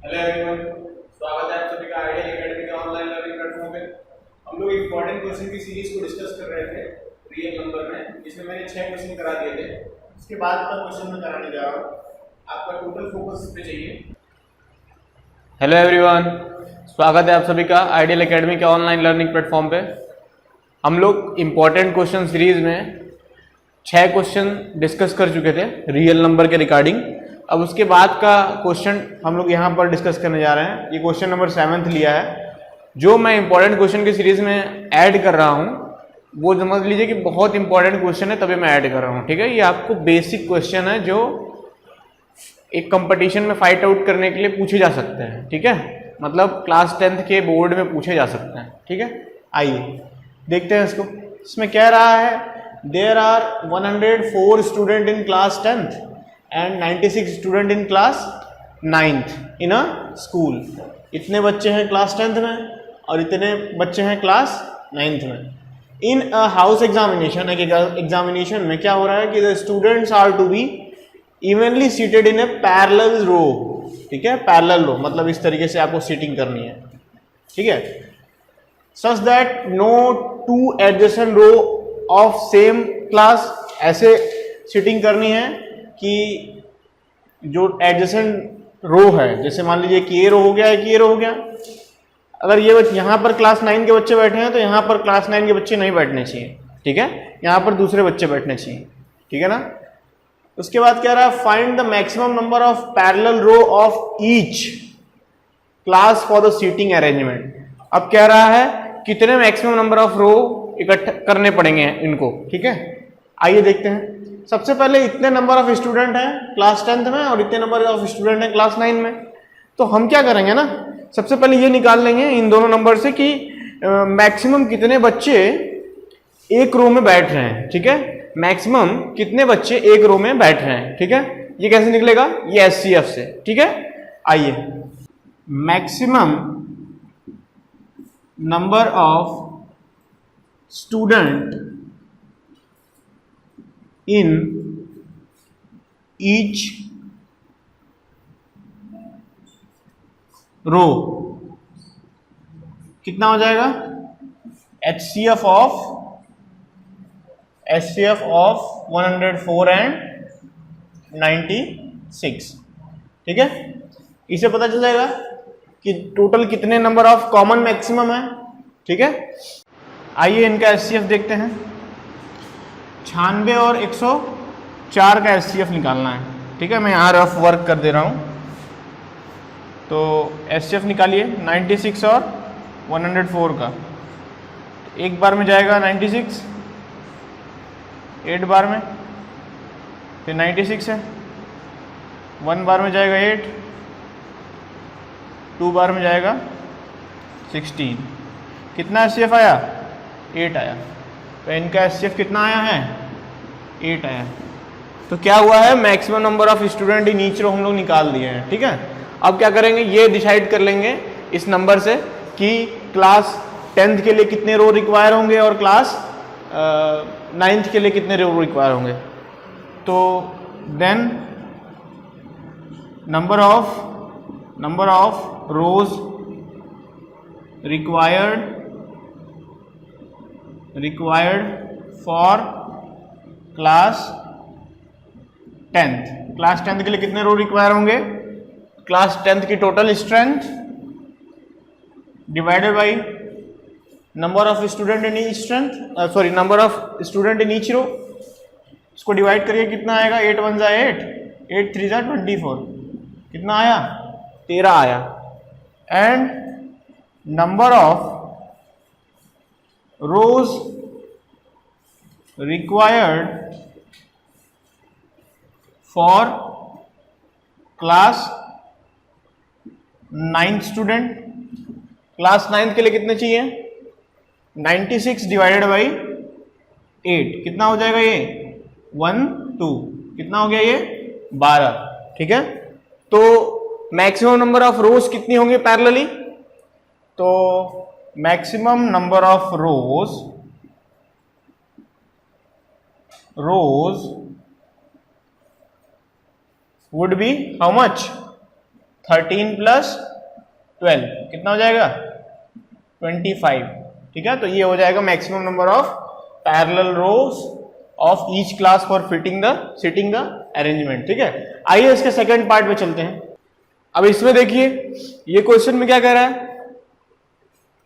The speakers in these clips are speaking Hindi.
हेलो एवरीवन, स्वागत है आप सभी का आइडियल एकेडमी के ऑनलाइन लर्निंग प्लेटफॉर्म पे। हम लोग इंपॉर्टेंट क्वेश्चन की सीरीज को डिस्कस कर रहे थे रियल नंबर में, जिसमें मैंने 6 क्वेश्चन करा दिए थे। इसके बाद का क्वेश्चन मैं कराने जा रहा हूँ। आपका टोटल फोकस इस पे चाहिए। हेलो एवरीवन, स्वागत है आप सभी का आइडियल एकेडमी के ऑनलाइन लर्निंग प्लेटफॉर्म पे। हम लोग इम्पॉर्टेंट क्वेश्चन सीरीज में 6 क्वेश्चन डिस्कस कर चुके थे रियल नंबर के रिगार्डिंग। अब उसके बाद का क्वेश्चन हम लोग यहाँ पर डिस्कस करने जा रहे हैं। ये क्वेश्चन नंबर 7 लिया है, जो मैं इम्पॉर्टेंट क्वेश्चन की सीरीज में ऐड कर रहा हूँ। वो समझ लीजिए कि बहुत इंपॉर्टेंट क्वेश्चन है, तभी मैं ऐड कर रहा हूँ। ठीक है, ये आपको बेसिक क्वेश्चन है जो एक कंपटीशन में फाइट आउट करने के लिए पूछे जा सकते हैं। ठीक है, मतलब क्लास 10th के बोर्ड में पूछे जा सकते हैं। ठीक है, आइए देखते हैं इसको। इसमें कह रहा है there are 104 student in class 10th and 96 student in class 9th in a school. इतने बच्चे हैं क्लास 10th में और इतने बच्चे हैं क्लास 9th में। इन अ हाउस एग्जामिनेशन, एक एग्जामिनेशन में क्या हो रहा है कि the students are to be evenly seated in a parallel row. ठीक है, पैरेलल रो मतलब इस तरीके से आपको सीटिंग करनी है। ठीक है, such that no two adjacent row of same class. ऐसे सीटिंग करनी है कि जो एडजेसेंट रो है, जैसे मान लीजिए कि ये रो हो गया, कि ये रो हो गया। अगर ये यहाँ पर क्लास 9 के बच्चे बैठे हैं तो यहाँ पर क्लास 9 के बच्चे नहीं बैठने चाहिए। ठीक है, यहाँ पर दूसरे बच्चे बैठने चाहिए। ठीक है ना। उसके बाद कह रहा है find the maximum number of parallel row of each class for the seating arrangement. अब कह रहा है कितने मैक्सिमम नंबर ऑफ रो इकट्ठे करने पड़ेंगे इनको। ठीक है, आइए देखते हैं। सबसे पहले इतने नंबर ऑफ स्टूडेंट हैं क्लास 10th में और इतने नंबर ऑफ स्टूडेंट हैं क्लास 9 में। तो हम क्या करेंगे ना, सबसे पहले ये निकाल लेंगे इन दोनों नंबर से कि मैक्सिमम कितने बच्चे एक रो में बैठ रहे हैं। ठीक है, मैक्सिमम कितने बच्चे एक रो में बैठ रहे हैं। ठीक है, ये कैसे निकलेगा, ये एचसीएफ से। ठीक है, आइए। Maximum number of student in each row कितना हो जाएगा, एचसीएफ ऑफ 104 एंड 96। ठीक है, इसे पता चल जाएगा कि टोटल कितने नंबर ऑफ कॉमन मैक्सिमम है। ठीक है, आइए इनका एचसीएफ देखते हैं। 96 और 104 का एचसीएफ निकालना है। ठीक है, मैं यहाँ रफ वर्क कर दे रहा हूँ। तो एचसीएफ निकालिए 96 और 104 का। एक बार में जाएगा 96, 8 बार में, फिर 96 है, 1 बार में जाएगा 8, 2 बार में जाएगा 16। कितना एचसीएफ आया, 8 आया। तो इनका एचसीएफ कितना आया है, 8 आया। तो क्या हुआ है, maximum number of student in each row हम लोग निकाल दिए हैं। ठीक है, अब क्या करेंगे, ये डिसाइड कर लेंगे इस नंबर से कि क्लास 10th के लिए कितने रो रिक्वायर होंगे और क्लास 9th के लिए कितने रो रिक्वायर होंगे। तो then number of rows required for class 10th। Class 10th के लिए कितने रो रिक्वायर होंगे, क्लास 10th की total strength divided by number of student in each strength, sorry number of student in each row. इसको डिवाइड करिए, कितना आएगा, 8 1 जा 8, 8 3 जा 24। कितना आया, 13 आया। And number of rows required for class 9th student. Class 9th के लिए कितने चाहिए, 96 डिवाइडेड बाई 8। कितना हो जाएगा ये, 1 2। कितना हो गया ये, 12। ठीक है, तो मैक्सिमम नंबर ऑफ रोज कितनी होंगी पैरेलली। तो maximum number of rose would be how much, 13 plus 12 कितना हो जाएगा 25, ठीक है। तो ये हो जाएगा maximum number of parallel rose of each class for fitting the sitting the arrangement, ठीक है। आइए इसके सेकंड पार्ट में चलते हैं। अब इसमें देखिए ये क्वेश्चन में क्या कह रहा है,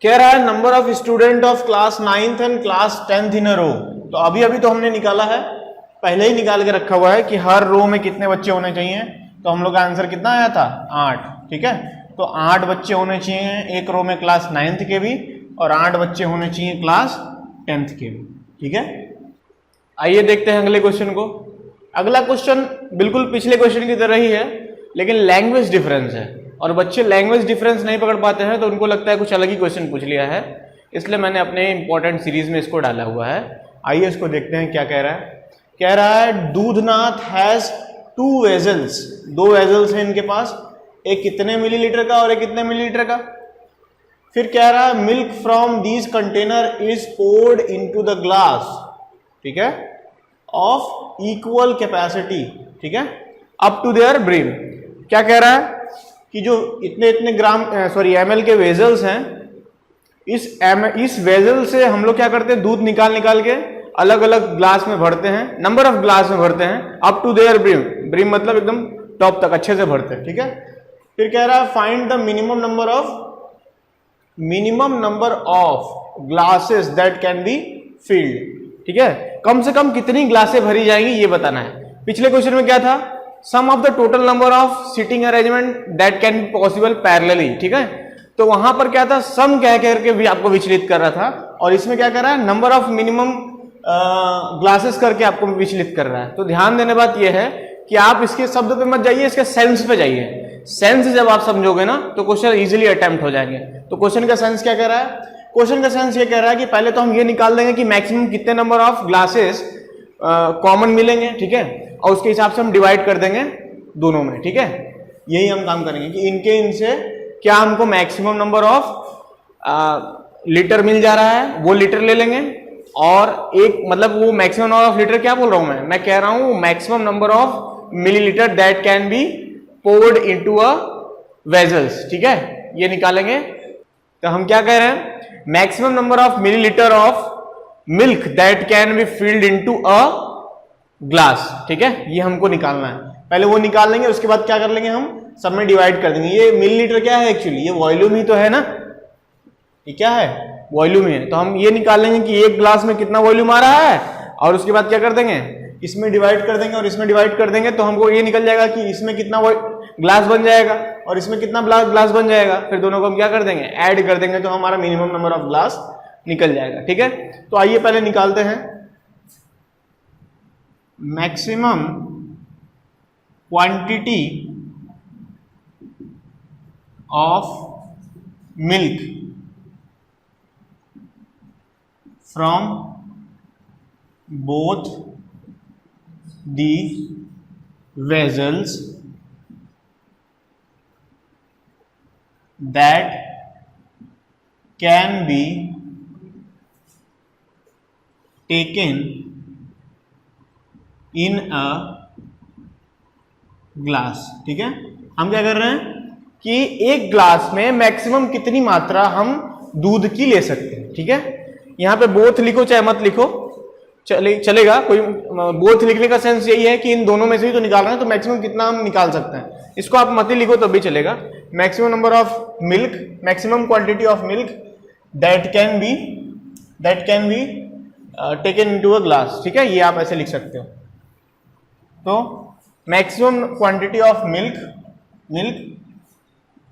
कह रहा है number of student of class 9th and class 10th इन अ रो। तो अभी अभी तो हमने निकाला है, पहले ही निकाल के रखा हुआ है कि हर रो में कितने बच्चे होने चाहिए। तो हम लोग का आंसर कितना आया था 8, ठीक है। तो 8 बच्चे होने चाहिए एक रो में क्लास 9th के भी, और 8 बच्चे होने चाहिए क्लास 10th के भी, ठीक है। आइए देखते हैं अगले क्वेश्चन को। अगला क्वेश्चन बिल्कुल पिछले क्वेश्चन की तरह ही है, लेकिन लैंग्वेज डिफरेंस है, और बच्चे लैंग्वेज डिफरेंस नहीं पकड़ पाते हैं तो उनको लगता है कुछ अलग ही क्वेश्चन पूछ लिया है, इसलिए मैंने अपने इंपॉर्टेंट सीरीज में इसको डाला हुआ है। आइए इसको देखते हैं क्या कह रहा है। कह रहा है दूधनाथ हैज 2 वेजल्स, 2 वेजल्स हैं इनके पास, एक कितने मिलीलीटर का और एक कितने मिलीलीटर का। फिर कह रहा है milk from these container is poured into the glass, ठीक है, ऑफ इक्वल कैपेसिटी, ठीक है, अप टू देयर ब्रिम। क्या कह रहा है कि जो इतने इतने ग्राम ml के वेजल्स हैं, इस वेजल से हम लोग क्या करते हैं, दूध निकाल के अलग अलग ग्लास में भरते हैं, नंबर ऑफ ग्लास में भरते हैं, up to their brim, brim मतलब एकदम टॉप तक अच्छे से भरते हैं, ठीक है। फिर कह रहा है find the minimum number of glasses that can be filled, ठीक है, कम से कम कितनी ग्लासें भरी जाएंगी ये बताना है। पिछले क्वेश्चन में क्या था, sum of the total number of sitting arrangement that can be possible parallelly, ठीक है। तो वहां पर क्या था, सम कह करके भी आपको विचलित कर रहा था, और इसमें क्या कर रहा है, नंबर ऑफ मिनिमम ग्लासेस करके आपको विचलित कर रहा है। तो ध्यान देने बात यह है कि आप इसके शब्द पे मत जाइए, इसके सेंस पे जाइए। सेंस जब आप समझोगे ना तो क्वेश्चन इजीली अटेम्प्ट हो जाएंगे। तो क्वेश्चन का सेंस क्या कह रहा है, क्वेश्चन का सेंस ये कह रहा है कि पहले तो हम ये निकाल देंगे कि मैक्सिमम कितने नंबर ऑफ ग्लासेस कॉमन मिलेंगे, ठीक है, और उसके हिसाब से हम डिवाइड कर देंगे दोनों में, ठीक है। यही हम काम करेंगे कि इनसे क्या हमको मैक्सिमम नंबर ऑफ लीटर मिल जा रहा है वो लीटर ले लेंगे, और एक मतलब वो मैक्सिमम नंबर ऑफ लीटर क्या बोल रहा हूं मैं कह रहा हूं maximum number of millilitre that can be poured into a vessels, ठीक है, ये निकालेंगे। तो हम क्या कह रहे हैं, maximum number of millilitre of milk that can be filled into a glass, ठीक है, ये हमको निकालना है। पहले वो निकाल लेंगे, उसके बाद क्या कर लेंगे, हम सब में डिवाइड कर देंगे। ये मिलीलीटर क्या है एक्चुअली, ये वॉल्यूम ही तो है ना, ये क्या है, वॉल्यूम ही है। तो हम ये निकाल लेंगे कि एक ग्लास में कितना वॉल्यूम आ रहा है, और उसके बाद क्या कर देंगे, इसमें डिवाइड कर देंगे और इसमें डिवाइड कर देंगे, तो हमको ये निकल जाएगा कि इसमें कितना ग्लास बन जाएगा और इसमें कितना ग्लास बन जाएगा। फिर दोनों को हम क्या कर देंगे, ऐड कर देंगे, तो हमारा मिनिमम नंबर ऑफ ग्लास निकल जाएगा, ठीक है। तो आइए पहले निकालते हैं maximum quantity of milk from both the vessels that can be taken in a glass, ठीक है। हम क्या कर रहे हैं कि एक ग्लास में मैक्सिमम कितनी मात्रा हम दूध की ले सकते हैं, ठीक है। यहां पे बोथ लिखो चाहे मत लिखो चलेगा, कोई बोथ लिखने का सेंस यही है कि इन दोनों में से ही तो निकाल रहे हैं, तो मैक्सिमम कितना हम निकाल सकते हैं। इसको आप मत ही लिखो तो भी चलेगा। Maximum number of milk, maximum quantity of milk that can be taken into a glass, ठीक है, ये आप ऐसे लिख सकते हो। तो maximum quantity of milk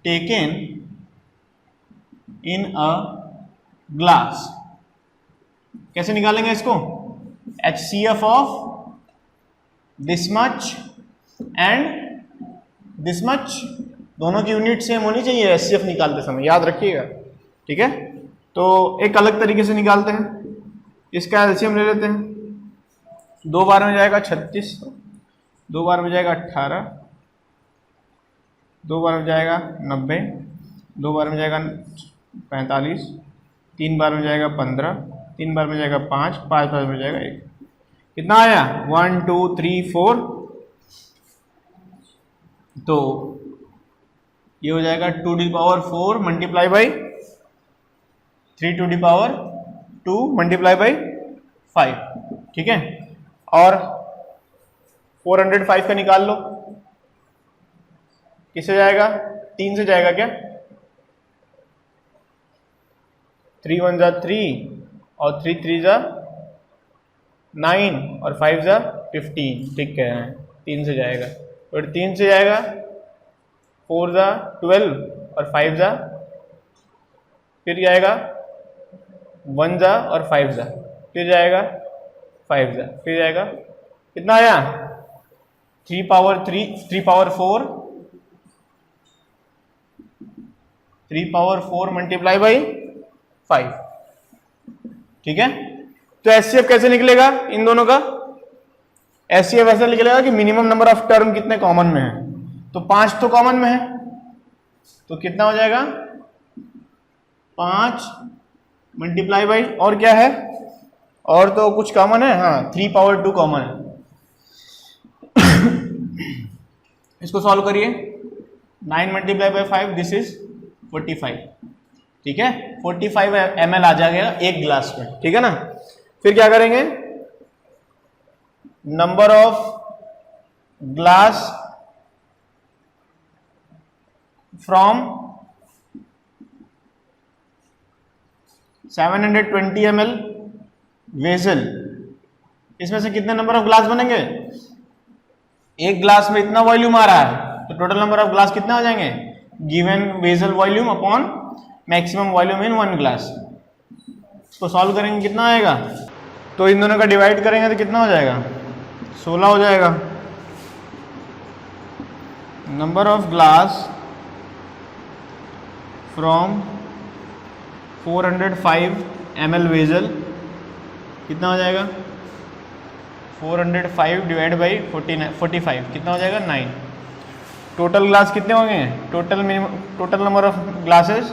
taken in a glass, कैसे निकालेंगे इसको, HCF of this much and this much, दोनों की यूनिट सेम होनी चाहिए HCF निकालते समय, याद रखिएगा, ठीक है। तो एक अलग तरीके से निकालते हैं, इसका एलसीएम ले लेते हैं। 2 बार में जाएगा 36, 2 बार में जाएगा 18, 2 बार में जाएगा 90, 2 बार में जाएगा 45, 3 बार में जाएगा 15, 3 बार में जाएगा 5, 5 बार में जाएगा 1। कितना आया, 1 2 3 4। तो ये हो जाएगा 2 to the power 4 multiply by 3 to the power 2 multiply by 5, ठीक है। और 405 का निकाल लो, किससे जाएगा? 3 से जाएगा क्या? 3 1 जा 3 और 3 3 जा 9 और 5 जा 15, ठीक कह रहे हैं, 3 से जाएगा। और 3 से जाएगा 4 जा 12 और 5 जा, फिर जाएगा 1 जा और 5 जा, फिर जाएगा 5 जा, फिर जाएगा कितना आया? 3 पावर 4 3 पावर 4 मल्टीप्लाई बाई 5, ठीक है। तो एचसीएफ कैसे निकलेगा इन दोनों का? एचसीएफ ऐसा निकलेगा कि मिनिमम नंबर ऑफ टर्म कितने कॉमन में है, तो 5 तो कॉमन में है, तो कितना हो जाएगा? 5 मल्टीप्लाई बाई, और क्या है? और तो कुछ कॉमन है, हाँ 3 पावर 2 कॉमन है। इसको सॉल्व करिए, 9 मल्टीप्लाई बाई 5, दिस इज 45, ठीक है। 45 ml आ जाएगा एक ग्लास में, ठीक है ना। फिर क्या करेंगे? Number of glass from 720 ml vessel, इसमें से कितने नंबर ऑफ ग्लास बनेंगे? एक ग्लास में इतना वॉल्यूम आ रहा है, तो टोटल नंबर ऑफ ग्लास कितना आ जाएंगे? Given vessel volume upon maximum volume इन 1 ग्लास। इसको सॉल्व करेंगे कितना आएगा? तो इन दोनों का डिवाइड करेंगे तो कितना हो जाएगा? 16 हो जाएगा। Number of glass from 405 ml vessel कितना हो जाएगा? 405 डिवाइड बाई 45 कितना हो जाएगा? 9। टोटल ग्लास कितने होंगे? Total number of glasses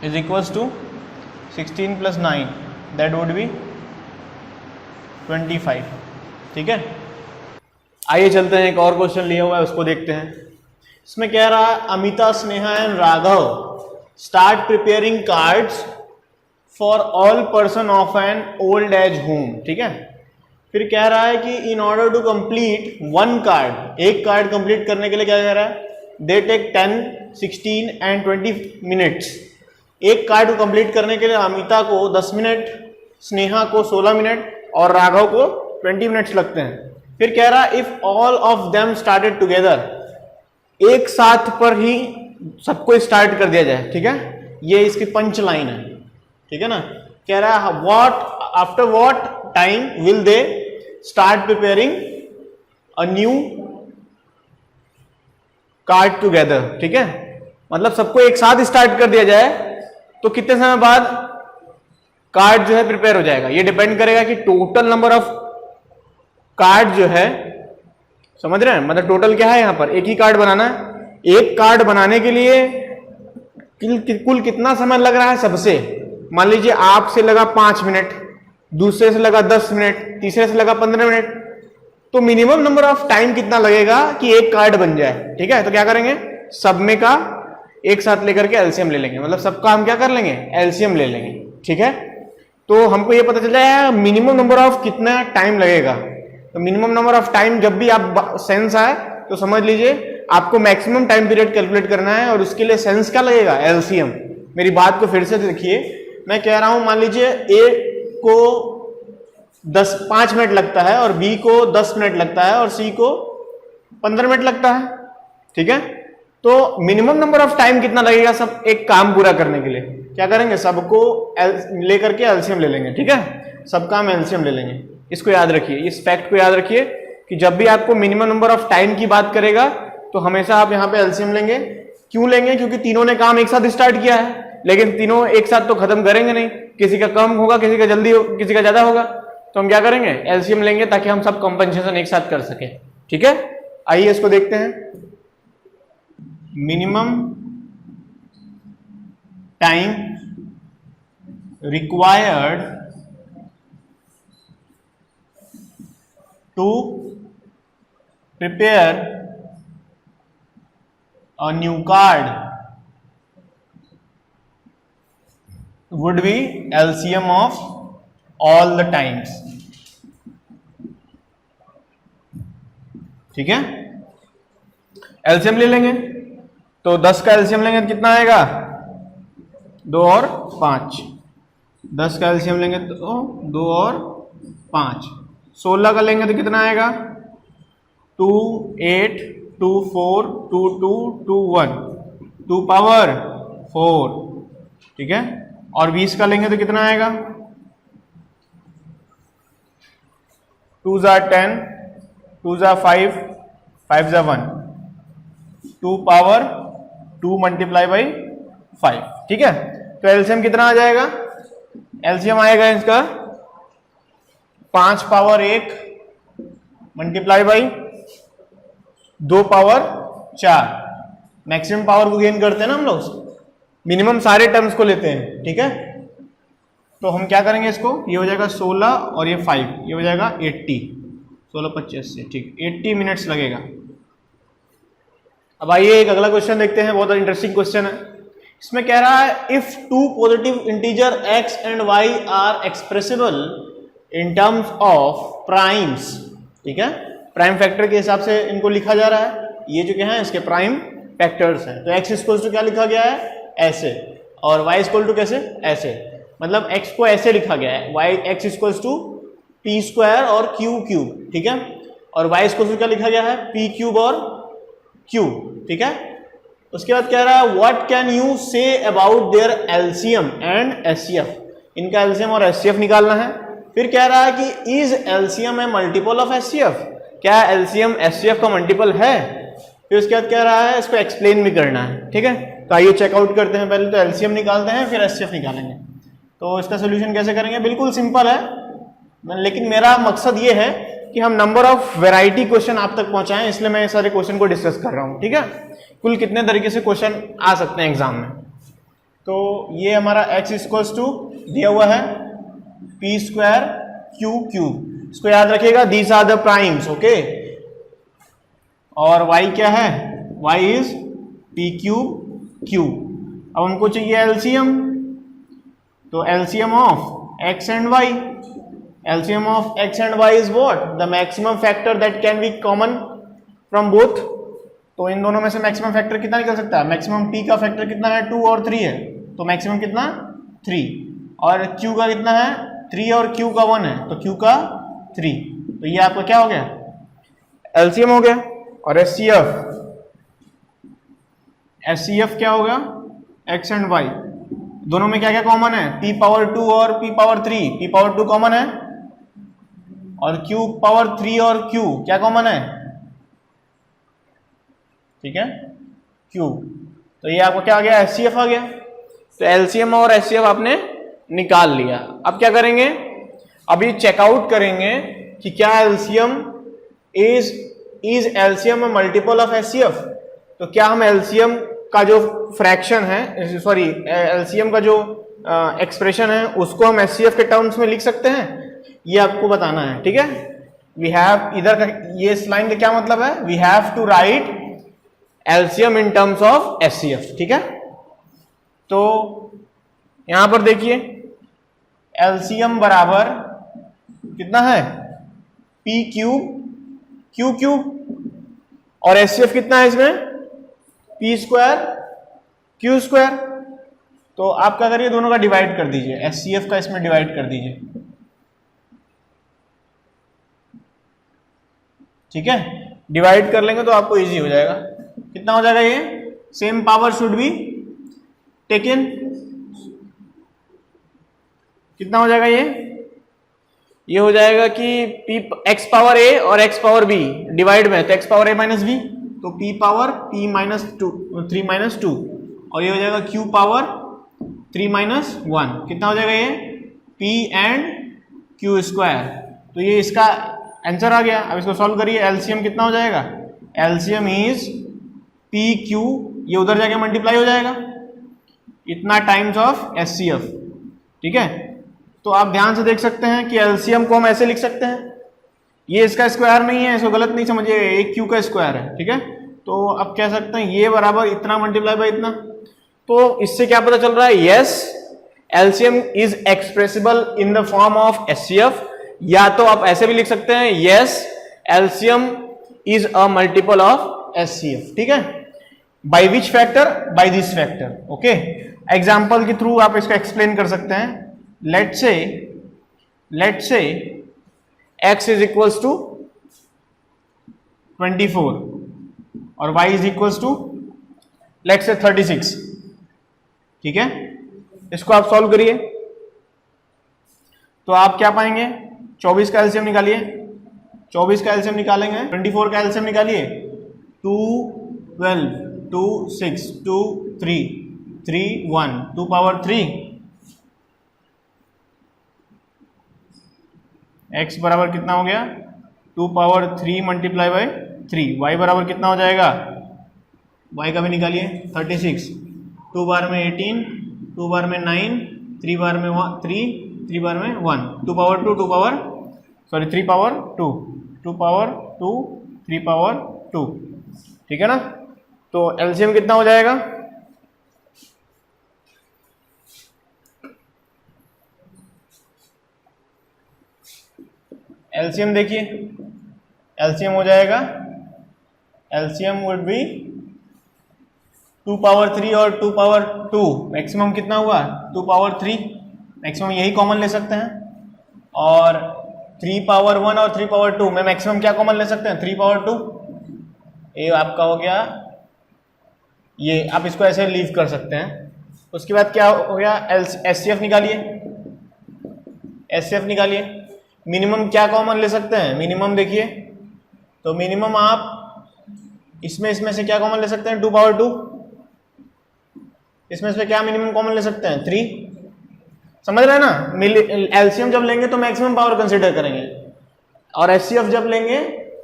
is equals to 16 plus 9, that would be 25, ठीक है। आइए चलते हैं, एक और क्वेश्चन लिया हुआ है उसको देखते हैं। इसमें कह रहा है Amita, Sneha and Raghav start preparing cards for all person of an old age home, ठीक है। फिर कह रहा है कि in order to complete 1 card, एक कार्ड कंप्लीट करने के लिए क्या कह रहा है? They take 10, 16 and 20 minutes. एक कार्ड को कंप्लीट करने के लिए अमिता को 10 मिनट, स्नेहा को 16 मिनट और राघव को 20 मिनट्स लगते हैं। फिर कह रहा है if all of them started together, एक साथ पर ही सबको स्टार्ट कर दिया जाए, ठीक है। ये इसकी पंच लाइन है, ठीक है ना। कह रहा है what after what time will they start preparing a new card together, ठीक है। मतलब सबको एक साथ स्टार्ट कर दिया जाए तो कितने समय बाद कार्ड जो है प्रिपेयर हो जाएगा। ये डिपेंड करेगा कि टोटल नंबर ऑफ कार्ड जो है, समझ रहे हैं, मतलब टोटल क्या है यहाँ पर? एक ही कार्ड बनाना है। एक कार्ड बनाने के लिए कुल कितना समय लग रहा है सबसे? मान लीजिए आपसे लगा 5 मिनट, दूसरे से लगा 10 मिनट, तीसरे से लगा 15 मिनट, तो मिनिमम नंबर ऑफ टाइम कितना लगेगा कि एक कार्ड बन जाए, ठीक है। तो क्या करेंगे? सब में का एक साथ लेकर के एलसीएम ले लेंगे, मतलब सबका हम क्या कर लेंगे? एलसीएम ले लेंगे, ठीक है। तो हमको ये पता चल जाएगा मिनिमम नंबर ऑफ कितना टाइम लगेगा। तो मिनिमम नंबर ऑफ टाइम जब भी आप सेंस आए तो समझ लीजिए आपको मैक्सिमम टाइम पीरियड कैलकुलेट करना है, और उसके लिए सेंस क्या लगेगा? एलसीएम। मेरी बात को फिर से देखिए, मैं कह रहा हूं मान लीजिए ए को 5 मिनट लगता है और बी को 10 मिनट लगता है और सी को 15 मिनट लगता है, ठीक है। तो मिनिमम नंबर ऑफ टाइम कितना लगेगा सब एक काम पूरा करने के लिए? क्या करेंगे? सबको लेकर के एलसीएम ले लेंगे, ठीक है। सबका हम एलसीएम ले लेंगे। इसको याद रखिए, इस फैक्ट को याद रखिए कि जब भी आपको मिनिमम नंबर ऑफ टाइम की बात करेगा तो हमेशा आप यहाँ पे एलसीएम लेंगे। क्यों लेंगे? क्योंकि तीनों ने काम एक साथ स्टार्ट किया है, लेकिन तीनों एक साथ तो खत्म करेंगे नहीं, किसी का कम होगा, किसी का जल्दी किसी का ज्यादा होगा। तो हम क्या करेंगे? एलसीएम लेंगे ताकि हम सब कंपनसेशन एक साथ कर सके, ठीक है। आइए इसको देखते हैं। Minimum time required to prepare a new card would be LCM of all the times. ठीक है, एलसीएम ले लेंगे तो 10 का एलसीएम लेंगे तो कितना आएगा, 2 और 5। 10 का एलसीएम लेंगे तो 2 और 5। 16 का लेंगे तो कितना आएगा, 2, 8, 2, 4, 2, 2, 2, 1, 2 पावर 4। ठीक है, और 20 का लेंगे तो कितना आएगा, 2 ज़ा 10, 2 ज़ा 5, 5 ज़ा 1, 2 पावर 2 मल्टीप्लाई बाई 5। ठीक है, तो एलसीएम कितना आ जाएगा, एलसीएम आएगा इसका 5 power 1 multiply by 2 power 4। Maximum power को गेन करते हैं ना हम लोग, मिनिमम सारे टर्म्स को लेते हैं। ठीक है, तो हम क्या करेंगे, इसको ये हो जाएगा 16 और ये 5, ये हो जाएगा 80, 16 25 से। ठीक, 80 मिनट्स लगेगा। अब आइए एक अगला क्वेश्चन देखते हैं, बहुत इंटरेस्टिंग क्वेश्चन है। इसमें कह रहा है if two positive integer x and y are expressible in terms of primes. ठीक है, प्राइम फैक्टर के हिसाब से इनको लिखा जा रहा है, ये जो क्या है इसके प्राइम फैक्टर्स हैं। तो x इक्वल टू क्या लिखा गया है, ऐसे, और y इक्वल टू कैसे, ऐसे, मतलब x को ऐसे लिखा गया है, x equal to p square और q क्यूब। ठीक है, और y इक्वल टू क्या लिखा गया है, p क्यूब और q। ठीक है, उसके बाद कह रहा है what can you say about their LCM and HCF. इनका एलसीएम और एचसीएफ निकालना है। फिर कह रहा है कि is LCM A multiple of HCF, क्या एलसीएम एचसीएफ का मल्टीपल है। फिर उसके बाद कह रहा है इसको एक्सप्लेन भी करना है। ठीक है, तो आइए चेकआउट करते हैं। पहले तो एलसीएम निकालते हैं, फिर एचसीएफ निकालेंगे। तो इसका सोल्यूशन कैसे करेंगे, बिल्कुल सिंपल है, लेकिन मेरा मकसद ये है कि हम नंबर ऑफ वैरायटी क्वेश्चन आप तक पहुंचाएं, इसलिए मैं सारे क्वेश्चन को डिस्कस कर रहा हूं। ठीक है, कुल कितने तरीके से क्वेश्चन आ सकते हैं एग्जाम में। तो ये हमारा x इक्वल्स टू दिया हुआ है p स्क्वायर q क्यूब, इसको याद रखिएगा, these are the primes. Okay, और y क्या है, y is p cube q। अब हमको चाहिए एलसीएम, तो LCM of x and y, LCM of x and y is what? The maximum factor that can be common from both. तो इन दोनों में से मैक्सिमम फैक्टर कितना निकल सकता है, मैक्सिमम p का फैक्टर कितना है, 2 और 3 है, तो मैक्सिमम कितना 3, और q का कितना है 3 और q का 1 है, तो q का 3। तो ये आपका क्या हो गया, LCM हो गया। और SCF क्या होगा, x एंड y, दोनों में क्या क्या कॉमन है, p पावर 2 और p power 3, p power 2 common है, और q पावर 3 और q क्या कॉमन है, ठीक है, q। तो ये आपको क्या आ गया, एचसीएफ आ गया। तो एलसीएम और एचसीएफ आपने निकाल लिया। अब क्या करेंगे, अभी चेकआउट करेंगे कि क्या LCM is LCM multiple of HCF. तो क्या हम एलसीएम का जो फ्रैक्शन है, सॉरी एलसीएम का जो एक्सप्रेशन है उसको हम एचसीएफ के टर्म्स में लिख सकते हैं, ये आपको बताना है। ठीक है, वी हैव इधर का, ये इस लाइन का क्या मतलब है, we have to write LCM in terms of HCF. ठीक है, तो यहां पर देखिए एलसीएम बराबर कितना है, पी क्यूब क्यू क्यूब, और एचसीएफ कितना है इसमें, पी स्क्वायर क्यू स्क्वायर। तो आप क्या करिए, दोनों का डिवाइड कर दीजिए, एचसीएफ का इसमें डिवाइड कर दीजिए। ठीक है, डिवाइड कर लेंगे तो आपको इजी हो जाएगा। कितना हो जाएगा, ये same power should be taken, कितना हो जाएगा, ये हो जाएगा कि p x पावर a और x पावर b डिवाइड में, तो x power a minus b, तो p power p minus 3 minus 2, और ये हो जाएगा q पावर 3 माइनस 1, कितना हो जाएगा ये, p एंड q स्क्वायर। तो ये इसका आंसर आ गया। अब इसको सॉल्व करिए, एलसीएम कितना हो जाएगा, एलसीएम इज पी क्यू, ये उधर जाके मल्टीप्लाई हो जाएगा इतना टाइम्स ऑफ एचसीएफ। ठीक है, तो आप ध्यान से देख सकते हैं कि एलसीएम को हम ऐसे लिख सकते हैं, ये इसका स्क्वायर नहीं है, इसको गलत नहीं समझिए, ये क्यू का स्क्वायर है, ठीक है। तो अब कह सकते हैं ये बराबर इतना मल्टीप्लाई बाय इतना। तो इससे क्या पता चल रहा है, yes LCM is expressible in the form of HCF, या तो आप ऐसे भी लिख सकते हैं yes LCM is a multiple of HCF, ठीक है। By which factor, by this factor, okay. Example के थ्रू आप इसको एक्सप्लेन कर सकते हैं। Let's say x is equals to 24 और y is equals to let's say 36, ठीक है। इसको आप सॉल्व करिए तो आप क्या पाएंगे, 24 का एलसीएम निकालिए, 24 का एलसीएम निकालेंगे, 24 का एलसीएम निकालिए, 2 12 2 6 2 3 3 1 2 पावर 3, x बराबर कितना हो गया 2 पावर 3 मल्टीप्लाई बाय 3, y बराबर कितना हो जाएगा, y का भी निकालिए 36, 2 बार में 18, 2 बार में 9, 3 बार में 3, 3 बार में 1, 2 power 2, 2 power sorry 3 power 2, 2 power 2, 3 power 2, ठीक है ना। तो एलसीएम कितना हो जाएगा, एलसीएम देखिए, एलसीएम हो जाएगा, एलसीएम वुड बी 2 पावर 3 और 2 पावर 2, मैक्सिमम कितना हुआ 2 पावर 3, मैक्सिमम यही कॉमन ले सकते हैं, और 3 पावर 1 और 3 पावर 2 में मैक्सिमम क्या कॉमन ले सकते हैं 3 पावर 2, ये आपका हो गया, ये आप इसको ऐसे लीव कर सकते हैं। उसके बाद क्या हो गया, एचसीएफ निकालिए, एचसीएफ निकालिए, मिनिमम क्या कॉमन ले सकते हैं, मिनिमम देखिए, तो मिनिमम आप इसमें से क्या कॉमन ले सकते हैं 2 पावर 2, इसमें से क्या मिनिमम कॉमन ले सकते हैं 3, समझ रहे हैं ना। एलसीएम जब लेंगे तो मैक्सिमम पावर कंसीडर करेंगे और एचसीएफ जब लेंगे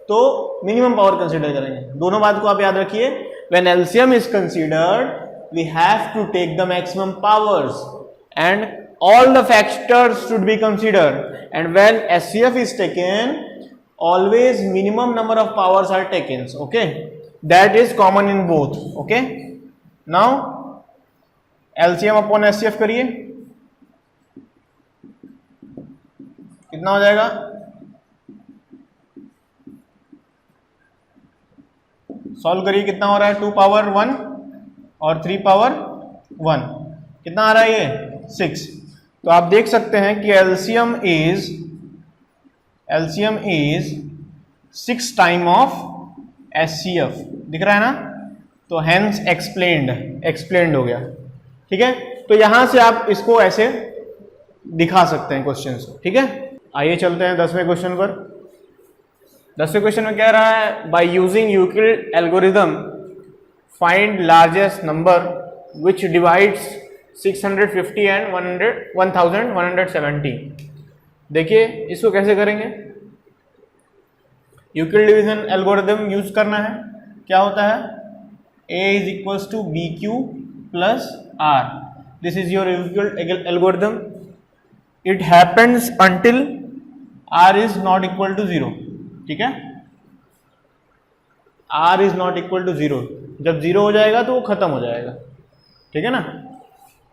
तो मिनिमम पावर कंसीडर करेंगे, दोनों बात को आप याद रखिए। When LCM is considered we have to take the maximum powers and all the factors should be considered, and when HCF is taken always minimum number of powers are taken, okay, that is common in both, okay। now LCM upon HCF करिए, कितना हो जाएगा, सॉल्व करिए, कितना हो रहा है 2 पावर 1 और 3 पावर 1, कितना आ रहा है ये 6। तो आप देख सकते हैं कि LCM is 6 time of HCF, दिख रहा है ना, तो हेंस एक्सप्लेन्ड हो गया, ठीक है। तो यहां से आप इसको ऐसे दिखा सकते हैं क्वेश्चंस को, ठीक है। आइए चलते हैं 10वें क्वेश्चन पर। 10वें क्वेश्चन में कह रहा है by using Euclid algorithm find largest number which divides 650 and 1170। देखिए इसको कैसे करेंगे, यूक्लिड डिवीजन एल्गोरिथम यूज करना है। क्या होता है, a is equals to b q plus r, this is your Euclid algorithm, it happens until r is not equal to 0, ठीक है। r is not equal to 0, जब 0 हो जाएगा तो वो खत्म हो जाएगा, ठीक है ना।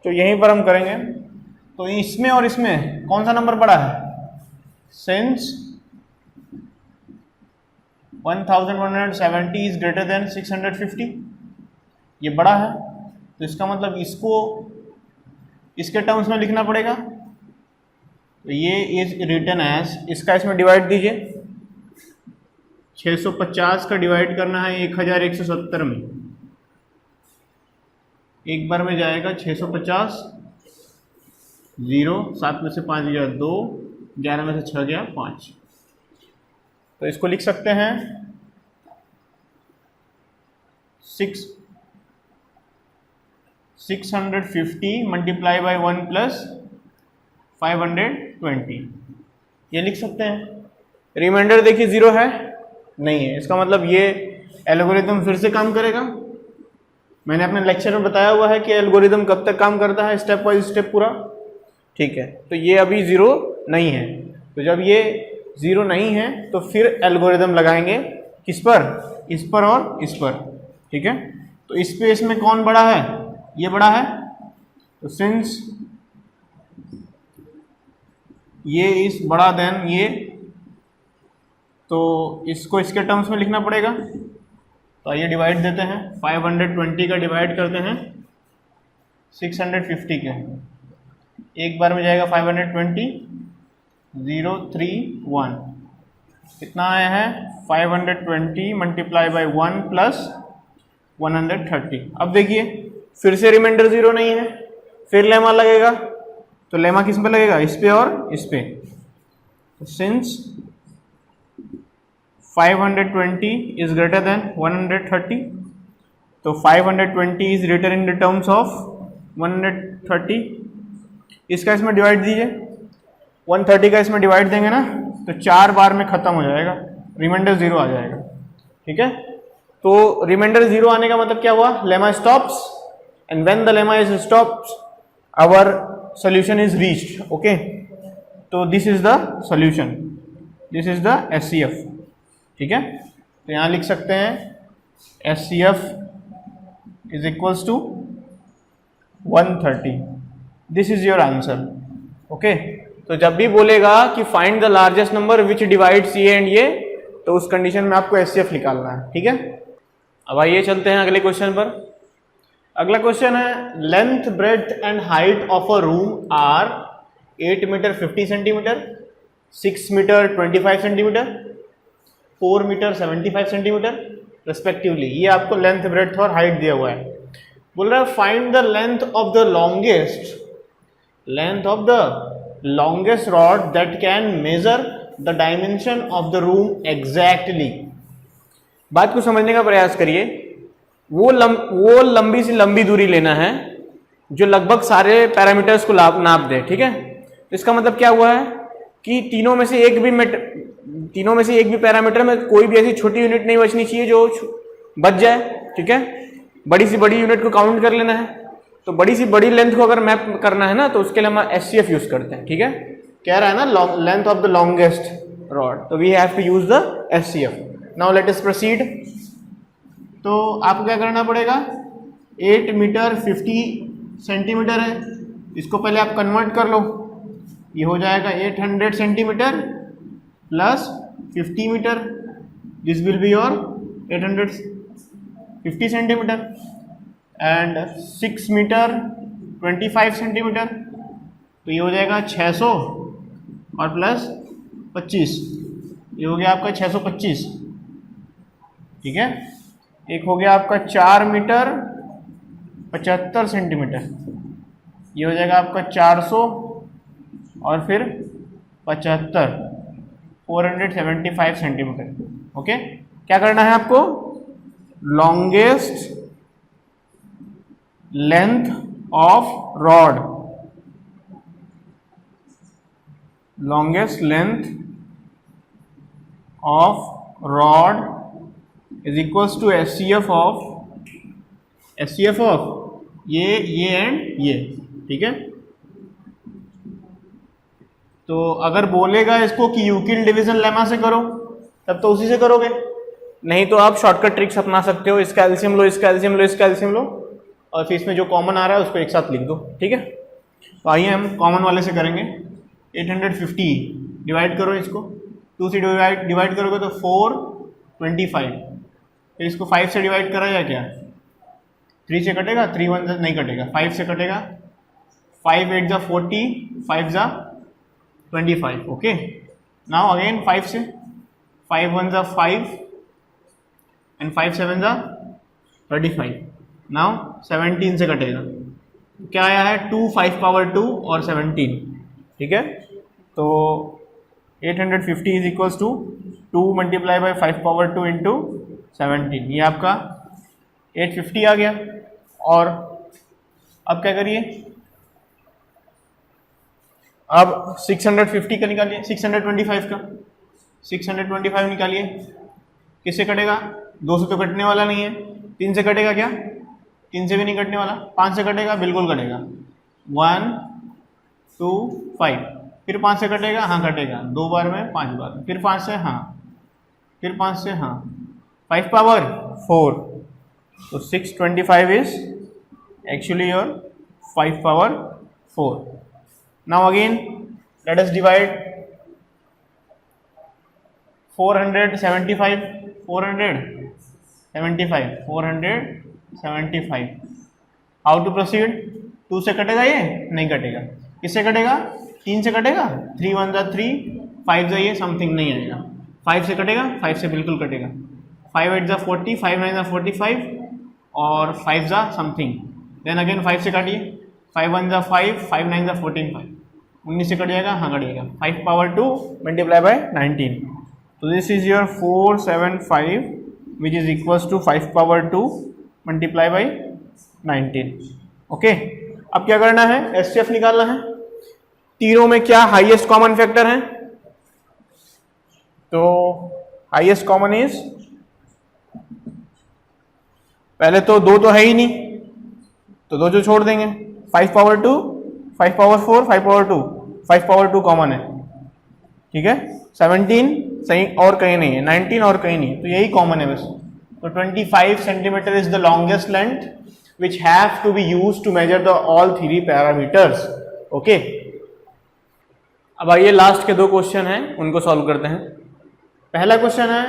तो यहीं पर हम करेंगे, तो इसमें और इसमें कौन सा नंबर बड़ा है, सिंस 1170 इज ग्रेटर देन 650, ये बड़ा है, तो इसका मतलब इसको इसके टर्म्स में लिखना पड़ेगा। तो ये इज रिटन एज, इसका इसमें डिवाइड दीजिए, 650 का डिवाइड करना है 1170 में, एक बार में जाएगा 650, 0, 7 में से 5 गया 2, 11 में से 6 गया 5, तो इसको लिख सकते हैं 650 मल्टीप्लाई बाई 1 प्लस 520, ये लिख सकते हैं। रिमाइंडर देखिए 0 है नहीं है, इसका मतलब ये एल्गोरिथम फिर से काम करेगा। मैंने अपने लेक्चर में बताया हुआ है कि एल्गोरिथम कब तक काम करता है, स्टेप बाय स्टेप पूरा, ठीक है। तो ये अभी 0 नहीं है, तो जब ये 0 नहीं है तो फिर एल्गोरिदम लगाएंगे किस पर, इस पर और इस पर, ठीक है। तो स्पेस में कौन बड़ा है, ये बड़ा है, तो सिंस ये इस बड़ा देन ये, तो इसको इसके टर्म्स में लिखना पड़ेगा। तो आइए डिवाइड देते हैं, 520 का डिवाइड करते हैं 650 के, एक बार में जाएगा 520, 0 3 1, कितना आया है 520 मल्टीप्लाई बाई 1 प्लस 130। अब देखिए फिर से रिमाइंडर 0 नहीं है, फिर लेमा लगेगा, तो लेमा किस पे लगेगा, इस पे और इस पे। तो सिंस 520 इज ग्रेटर देन 130, तो 520 is greater in the terms of 130। इसका इसमें डिवाइड दीजिए, 130 का इसमें डिवाइड देंगे ना तो 4 बार में खत्म हो जाएगा, रिमाइंडर 0 आ जाएगा, ठीक है। तो रिमाइंडर 0 आने का मतलब क्या हुआ, lemma stops, and when the lemma is stops our solution is reached, okay। तो this is the solution, this is the SCF, ठीक है। तो यहाँ लिख सकते हैं SCF is equals to 130, this is your answer, okay। तो जब भी बोलेगा कि find the largest number which divides ये and ये, तो उस कंडीशन में आपको SCF निकालना है, ठीक है। अब आइए चलते हैं अगले क्वेश्चन पर। अगला क्वेश्चन है length breadth and height of a room are 8 metre 50 centimetre, 6 metre 25 centimetre, 4 metre 75 centimetre respectively. ये आपको लेंथ ब्रेड्थ और हाइट दिया हुआ है। बोल रहा है find the length of the longest rod that can measure the dimension of the room exactly. बात को समझने का प्रयास करिए। वो लंबी से लंबी दूरी लेना है जो लगभग सारे पैरामीटर्स को नाप दे, ठीक है। इसका मतलब क्या हुआ है कि तीनों में से एक भी पैरामीटर में कोई भी ऐसी छोटी यूनिट नहीं बचनी चाहिए जो बच जाए, ठीक है। बड़ी से बड़ी यूनिट को काउंट कर लेना है। तो बड़ी से बड़ी लेंथ को अगर मैप करना है ना तो उसके लिए हम SCF यूज करते हैं, ठीक है। कह रहा है ना length of the longest rod, तो we have to use the SCF। Now let us proceed. तो आपको क्या करना पड़ेगा, 8 मीटर 50 सेंटीमीटर है, इसको पहले आप कन्वर्ट कर लो, ये हो जाएगा 800 centimetre plus 50 metre, this will be your 850 centimetre, and 6 metre 25 centimetre, तो ये हो जाएगा 600 और प्लस 25, ये हो गया आपका 625, ठीक है। एक हो गया आपका 4 मीटर 75 सेंटीमीटर, ये हो जाएगा आपका 400 और फिर 75, 475 सेंटीमीटर, ओके। क्या करना है आपको, longest length of rod, longest length of rod is equals to SCF of ये एंड ये, ठीक है। तो अगर बोलेगा इसको कि यूक्लिड डिवीजन लेमा से करो तब तो उसी से करोगे, नहीं तो आप शॉर्टकट ट्रिक्स अपना सकते हो, इसका एलसीएम लो, इसका एलसीएम लो, इसका एलसीएम लो, और फिर इसमें जो कॉमन आ रहा है उसको एक साथ लिख दो, ठीक है। तो आइए हम कॉमन वाले से करेंगे। 850 डिवाइड करो, इसको 2 से डिवाइड करोगे तो 425, फिर इसको 5 से डिवाइड करा जाए क्या, 3 से कटेगा, 3 1 नहीं कटेगा, 5 से कटेगा, 5 8 जा 40, 5 जा 25, ओके। नाउ अगेन 5 से, 5 1 जा 5 एंड 5 7 जा 35, नाउ 17 से कटेगा, क्या आया है 2 5 पावर 2 और 17, ठीक है। तो 850 is equals to 2 multiply by 5 power 2 into 17, ये आपका 850 आ गया। और अब क्या करिए, अब 650 का निकालिए, 625 का 625 निकालिए, किससे कटेगा, 2 से तो कटने वाला नहीं है, 3 से कटेगा क्या, 3 से भी नहीं कटने वाला, 5 से कटेगा, बिल्कुल कटेगा, 1 2 5, फिर 5 से कटेगा, हाँ कटेगा, 2 बार में 5 बार में, फिर 5 से हाँ, फिर 5 से हाँ, 5 पावर 4, तो 625 is actually your 5 power 4. Now again let us divide 475. How to proceed? 2 से कटेगा, ये नहीं कटेगा. किससे कटेगा? 3 से कटेगा. 3 1 जा 3, 5 जा ये समथिंग नहीं आएगा. 5 से कटेगा, 5 से बिल्कुल कटेगा. 5 8 जा 40, 5 9 जा 45 और 5 जा समथिंग. देन अगेन 5 से काटिए, 5 1 जा 5, 5 9 जा 14, 5 19 से कट जाएगा, हाँ कट जाएगा. 5 पावर 2 मल्टीप्लाई बाय 19. तो this is your 475 which is equals to 5 power 2 multiply by 19. Okay, अब क्या करना है? एचसीएफ निकालना है. तीनों में क्या हाईएस्ट कॉमन फैक्टर है? तो हाईएस्ट कॉमन इज, पहले तो 2 तो है ही नहीं, तो 2 जो छोड़ देंगे. 5 power 2, 5 power 4, 5 power 2, 5 power 2 common है. ठीक है, 17 सही और कहीं नहीं है, 19 और कहीं नहीं, तो यही कॉमन है बस. तो 25 centimetre is the longest length which have to be used to measure the all 3 parameters. Okay, अब आइए लास्ट के 2 क्वेश्चन हैं, उनको सॉल्व करते हैं. पहला क्वेश्चन है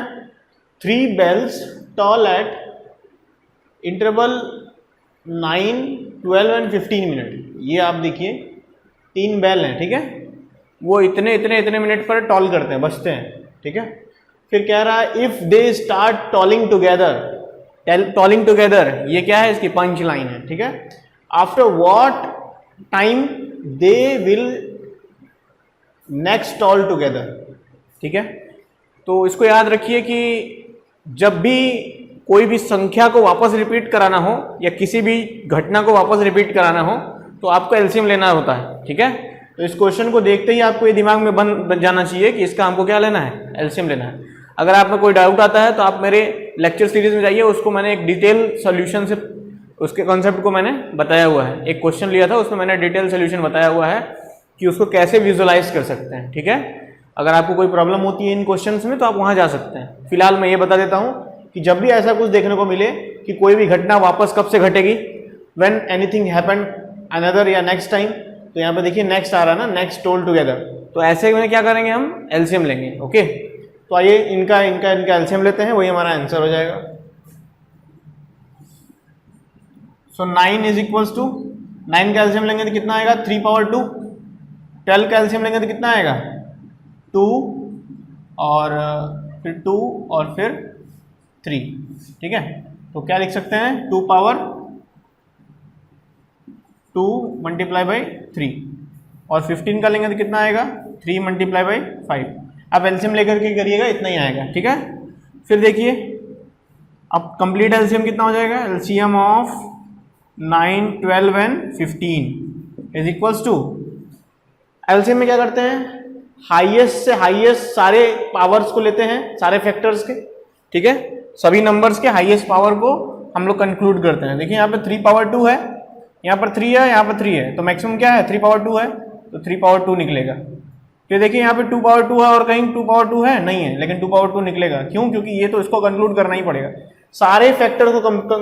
3 bells toll at interval 9, 12 and 15 minute. ये आप देखिए 3 बेल हैं, ठीक है, वो इतने इतने इतने मिनट पर टॉल करते हैं, बजते हैं. ठीक है, फिर कह रहा है if they start tolling together. Tolling together ये क्या है? इसकी पंच लाइन है. ठीक है, after what time they will next toll together. ठीक है, तो इसको याद रखिए कि जब भी कोई भी संख्या को वापस रिपीट कराना हो या किसी भी घटना को वापस रिपीट कराना हो तो आपको एलसीएम लेना होता है. ठीक है, तो इस क्वेश्चन को देखते ही आपको ये दिमाग में बन जाना चाहिए कि इसका हमको क्या लेना है? एलसीएम लेना है. अगर आप में कोई डाउट आता है तो आप मेरे लेक्चर सीरीज में जाइए, उसको मैंने एक डिटेल सोल्यूशन से उसके कॉन्सेप्ट को मैंने बताया हुआ है. एक क्वेश्चन लिया था, उसमें मैंने डिटेल सोल्यूशन बताया हुआ है कि उसको कैसे विजुअलाइज कर सकते हैं. ठीक है, अगर आपको कोई प्रॉब्लम होती है इन क्वेश्चंस में तो आप वहाँ जा सकते हैं. फिलहाल मैं ये बता देता हूँ कि जब भी ऐसा कुछ देखने को मिले कि कोई भी घटना वापस कब से घटेगी, व्हेन एनीथिंग हैपेंड अनदर या नेक्स्ट टाइम, तो यहाँ पे देखिए नेक्स्ट आ रहा है ना, नेक्स्ट टोल टुगेदर. तो ऐसे में क्या करेंगे? हम एलसीएम लेंगे. ओके, तो आइए इनका एलसीएम लेते हैं, वही हमारा आंसर हो जाएगा. सो 9 इज इक्वल्स टू, 9 का एलसीएम लेंगे तो कितना आएगा? 3 पावर 2. 12 का एलसीएम लेंगे तो कितना आएगा? 2 और फिर 2 और फिर 3. ठीक है, तो क्या लिख सकते हैं? 2 पावर 2 मल्टीप्लाई बाई 3. और 15 का लेंगे तो कितना आएगा? 3 मल्टीप्लाई बाई 5. अब एलसीएम लेकर के करिएगा, इतना ही आएगा. ठीक है, फिर देखिए अब कंप्लीट एलसीएम कितना हो जाएगा? LCM of 9, 12 and 15 is equals to, LCM में क्या करते हैं? हाईएस्ट से हाईएस्ट सारे पावर्स को लेते हैं, सारे फैक्टर्स के. ठीक है, सभी नंबर्स के हाईएस्ट पावर को हम लोग कंक्लूड करते हैं. देखिए यहाँ पे 3 पावर 2 है, यहाँ पर 3 है, यहाँ पर 3 है, तो मैक्सिमम क्या है? 3 पावर 2 है, तो 3 पावर 2 निकलेगा. फिर देखिए यहाँ पे 2 पावर 2 है और कहीं 2 पावर 2 है नहीं है, लेकिन 2 पावर 2 निकलेगा. क्यों? क्योंकि ये तो इसको कंक्लूड करना ही पड़ेगा. सारे फैक्टर को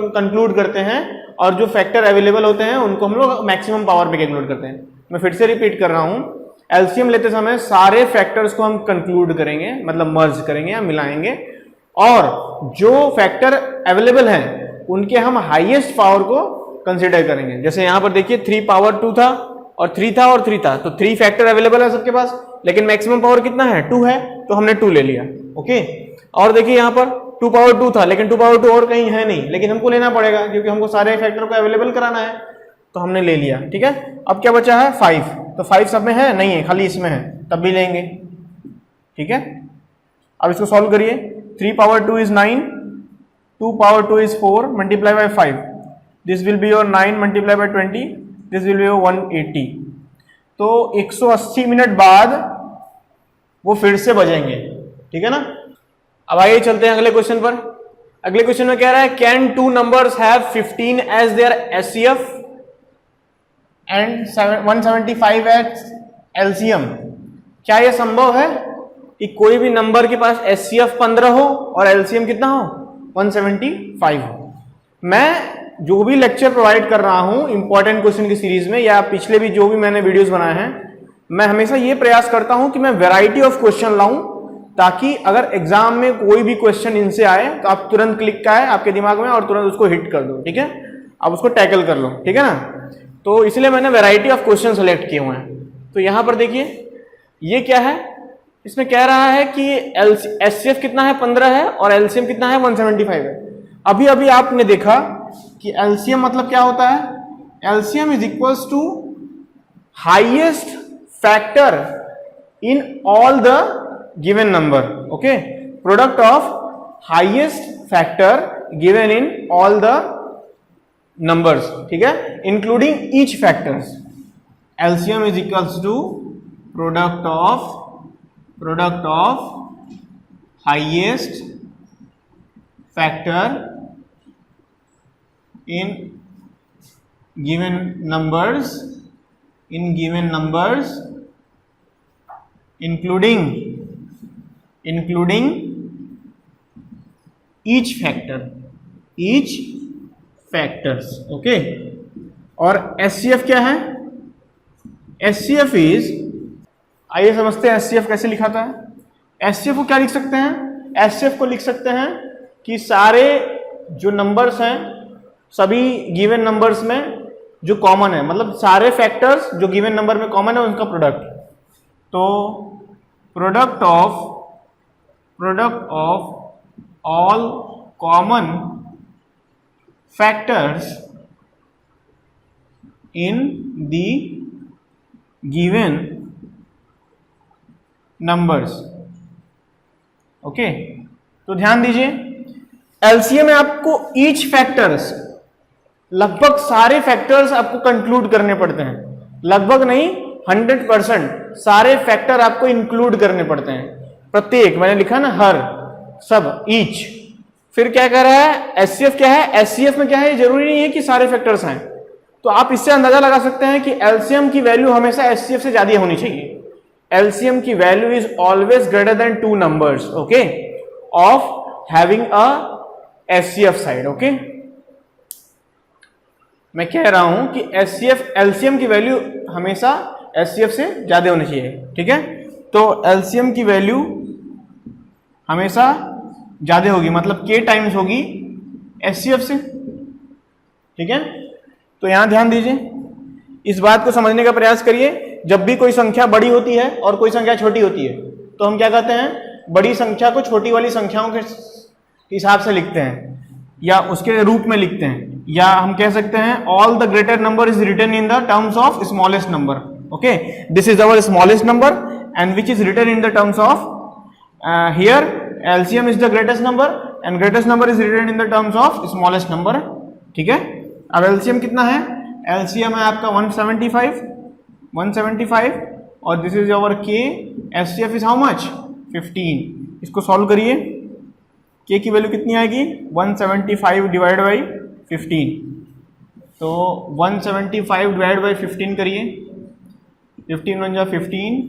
कंक्लूड करते हैं और जो फैक्टर अवेलेबल होते हैं उनको हम लोग मैक्सिमम पावर पे कंक्लूड करते हैं. मैं फिर से रिपीट कर रहा हूँ, एलसीएम लेते समय सारे फैक्टर्स को हम कंक्लूड करेंगे, मतलब मर्ज करेंगे या मिलाएंगे, और जो फैक्टर अवेलेबल हैं उनके हम हाईएस्ट पावर को कंसिडर करेंगे. जैसे यहाँ पर देखिए 3 पावर 2 था और 3 था और 3 था, तो 3 फैक्टर अवेलेबल है सबके पास, लेकिन मैक्सिमम पावर कितना है? 2 है, तो हमने 2 ले लिया. ओके, और देखिए यहाँ पर 2 पावर 2 था, लेकिन 2 पावर 2 और कहीं है नहीं, लेकिन हमको लेना पड़ेगा क्योंकि हमको सारे फैक्टर को अवेलेबल कराना है, तो हमने ले लिया. ठीक है, अब क्या बचा है? 5. तो 5 सब में है नहीं है, खाली इसमें है, तब भी लेंगे. ठीक है, अब इसको सॉल्व करिए. 3 power 2 is 9, 2 power 2 is 4 multiply by 5. This will be your 9 multiply by 20. This will be your 180. तो 180 मिनट बाद वो फिर से बजेंगे. ठीक है ना. अब आइए चलते हैं अगले क्वेश्चन पर. अगले क्वेश्चन में कह रहा है can two numbers have 15 as their HCF and 175 as LCM. क्या यह संभव है कि कोई भी नंबर के पास HCF 15 हो और LCM कितना हो 175 हो? मैं जो भी लेक्चर प्रोवाइड कर रहा हूं इंपॉर्टेंट क्वेश्चन की सीरीज में या पिछले भी जो भी मैंने वीडियोस बनाए हैं, मैं हमेशा ये प्रयास करता हूं कि मैं वैरायटी ऑफ क्वेश्चन लाऊं, ताकि अगर एग्जाम में कोई भी क्वेश्चन इनसे आए तो आप तुरंत क्लिक का है आपके दिमाग में और तुरंत उसको हिट कर दो, ठीक है, आप उसको टैकल कर लो, ठीक है ना। तो इसलिए मैंने वैरायटी ऑफ क्वेश्चन सेलेक्ट किए हुए हैं। तो यहां पर देखिए ये क्या है, इसमें कह रहा है कि HCF कितना है 15 है और LCM कितना है 175 है। अभी अभी आपने देखा कि LCM मतलब क्या होता है, LCM is equals to highest factor in all the given number, okay, product of highest factor given in all the numbers, ठीक है, including each factors. LCM is equals to product of highest factor in given numbers including each factors, okay। और HCF क्या है, HCF इज, आइए समझते हैं HCF कैसे लिखा था। HCF को क्या लिख सकते हैं, HCF को लिख सकते हैं कि सारे जो नंबर्स हैं सभी गिवन नंबर्स में जो कॉमन है, मतलब सारे फैक्टर्स जो गिवन नंबर में कॉमन है उनका प्रोडक्ट। तो product of all common factors in the given numbers, okay. तो ध्यान दीजिए LCM में आपको ईच फैक्टर्स, लगभग सारे फैक्टर्स आपको कंक्लूड करने पड़ते हैं, लगभग नहीं 100% सारे फैक्टर आपको इंक्लूड करने पड़ते हैं, प्रत्येक, मैंने लिखा ना हर, सब, ईच। फिर क्या कह रहा है, HCF क्या है, HCF में क्या है, जरूरी नहीं है कि सारे फैक्टर्स हैं। तो आप इससे अंदाजा लगा सकते हैं कि LCM की वैल्यू हमेशा HCF से ज्यादा होनी चाहिए। LCM की value is always greater than 2 numbers, okay, of having a HCF side, okay. मैं कह रहा हूं कि LCM की वैल्यू हमेशा HCF से ज्यादा होनी चाहिए, ठीक है। तो LCM की वैल्यू हमेशा ज्यादा होगी, मतलब K टाइम्स होगी HCF से, ठीक है। तो यहां ध्यान दीजिए, इस बात को समझने का प्रयास करिए, जब भी कोई संख्या बड़ी होती है और कोई संख्या छोटी होती है तो हम क्या कहते हैं, बड़ी संख्या को छोटी वाली संख्याओं के हिसाब से लिखते हैं या उसके रूप में लिखते हैं, या हम कह सकते हैं all the greater number is written in the terms of smallest number, okay. This is our smallest number and which is written in the terms of, here LCM is the greatest number and greatest number is written in the terms of smallest number, ठीक है। अब LCM कितना है, LCM है आपका 175 और this is our K, HCF is how much 15। इसको सॉल्व करिए, K की वैल्यू कितनी आएगी 175 डिवाइड बाई 15, तो 175 डिवाइड बाई 15 करिए, 15 1 जा 15,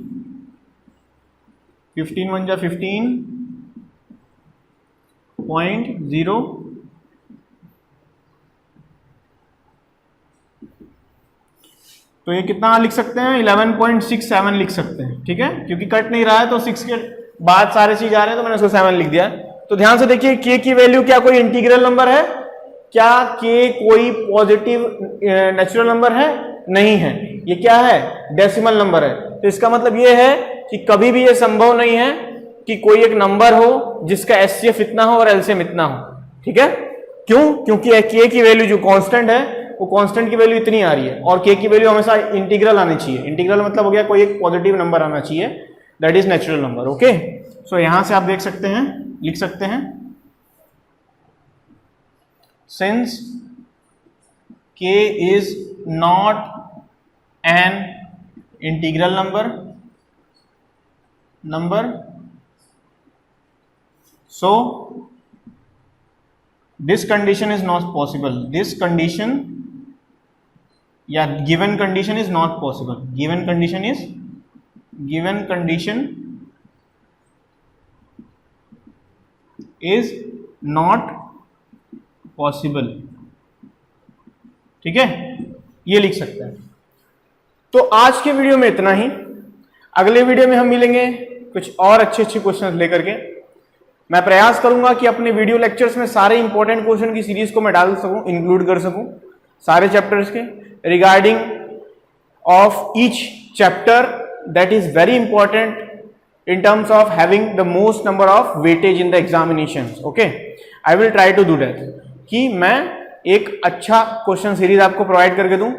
15 1 जा 15.0, तो ये कितना लिख सकते हैं 11.67 लिख सकते हैं, ठीक है, क्योंकि कट नहीं रहा है तो 6 के बाद सारे चीज आ रहे हैं तो मैंने उसको 7 लिख दिया। तो ध्यान से देखिए K की वैल्यू क्या कोई इंटीग्रल नंबर है, क्या K कोई पॉजिटिव नेचुरल नंबर है, नहीं है, ये क्या है डेसिमल नंबर है। तो इसका मतलब ये है कि कभी भी ये संभव नहीं है कि कोई एक नंबर हो जिसका HCF इतना हो और LCM इतना हो, ठीक है। क्यों, क्योंकि K की वैल्यू जो कांस्टेंट है वो कांस्टेंट की वैल्यू इतनी आ रही है और K की वैल्यू हमेशा इंटीग्रल आनी चाहिए। इंटीग्रल मतलब हो गया कोई एक पॉजिटिव नंबर आना चाहिए, that is natural number, okay. So यहां से आप देख सकते हैं, लिख सकते हैं, since K is not an integral number, so this condition is not possible. This condition, yeah, given condition is not possible. Given condition is given condition is not possible. ठीक है, ये लिख सकते हैं। तो आज के वीडियो में इतना ही। अगले वीडियो में हम मिलेंगे कुछ और अच्छे क्वेश्चन लेकर के। मैं प्रयास करूंगा कि अपने वीडियो लेक्चर्स में सारे इंपॉर्टेंट क्वेश्चन की सीरीज को मैं डाल सकूं, इंक्लूड कर सकूं सारे चैप्टर्स के, regarding of each chapter that is very important in terms of having the most number of weightage in the examinations. Okay, I will try to do that कि मैं एक अच्छा क्वेश्चन सीरीज आपको प्रोवाइड करके दूं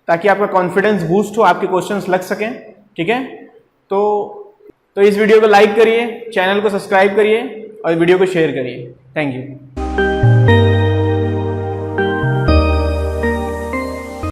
ताकि आपका कॉन्फिडेंस बूस्ट हो, आपके क्वेश्चंस लग सकें। ठीक है, तो इस वीडियो को लाइक करिए, चैनल को सब्सक्राइब करिए और वीडियो को शेयर करिए। Thank you.